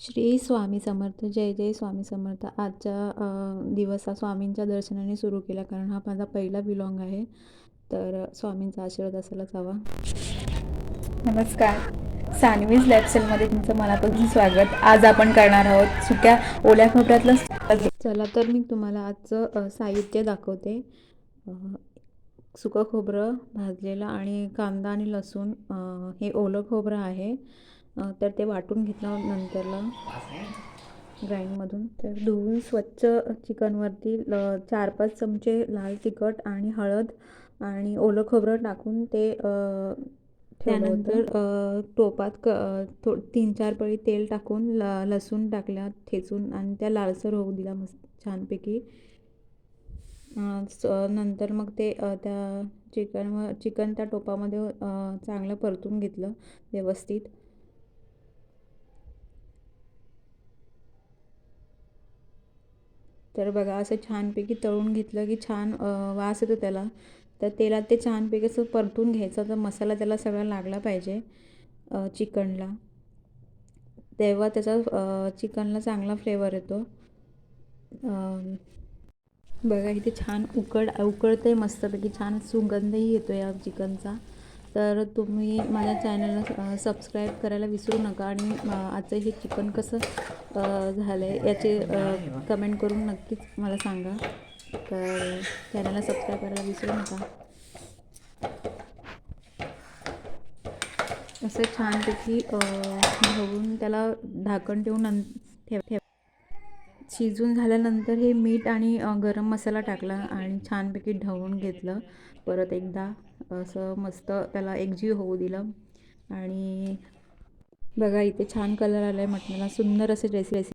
श्री स्वामी समर्थ. जय जय स्वामी समर्थ. आजचा दिवस हा स्वामींच्या दर्शनाने सुरू केला, कारण हा माझा पहिला बिलॉंग आहे. तर स्वामींचा आशीर्वाद असायलाच हवा. नमस्कार, सानवीज लाईफस्टाईलमध्ये तुमचं मनापासून स्वागत. आज आपण करणार आहोत सुक्या ओल्या खोबऱ्यातलं चला तर मी तुम्हाला आजचं साहित्य दाखवते. सुकं खोबरं भाजलेलं आणि कांदा आणि लसूण, हे ओलं खोबरं आहे. तर ते वाटून घेतलं नंतरला ग्राइंडमधून. तर धुवून स्वच्छ चिकनवरती 4-5 चमचे लाल तिखट आणि हळद आणि ओलं खोबरं टाकून ते त्यानंतर टोपात 3-4 पळी तेल टाकून लसूण टाकल्या ठेचून आणि त्या लालसर होऊ दिला मस्त छानपैकी. नंतर मग ते त्या चिकन त्या टोपामध्ये चांगलं परतून घेतलं व्यवस्थित. तर बघा असं छानपैकी तळून घेतलं की छान वास येतो त्याला. तर तेलात ते छानपैकी असं परतून घ्यायचं. तर मसाला त्याला सगळा लागला पाहिजे चिकनला, तेव्हा त्याचा चिकनला चांगला फ्लेवर येतो. बघा इथे छान उकळते मस्तपैकी, छान सुगंधही येतो या चिकनचा. तर तुम्ही माझ्या चॅनलला सबस्क्राईब करायला विसरू नका. आणि आजचं हे चिकन कसं झालं आहे याचे कमेंट करून नक्कीच मला सांगा. तर चॅनलला सबस्क्राईब करायला विसरू नका. असं छानपैकी ढवळून त्याला झाकण ठेवून ठेव. शिजून झाल्यानंतर हे मीठ आणि गरम मसाला टाकला आणि छानपैकी ढवळून घेतलं. परत एकदा असं मस्त त्याला एकजीव होऊ दिलं. आणि बघा इथे छान कलर आला आहे मटणाला, सुंदर असे रेसिपी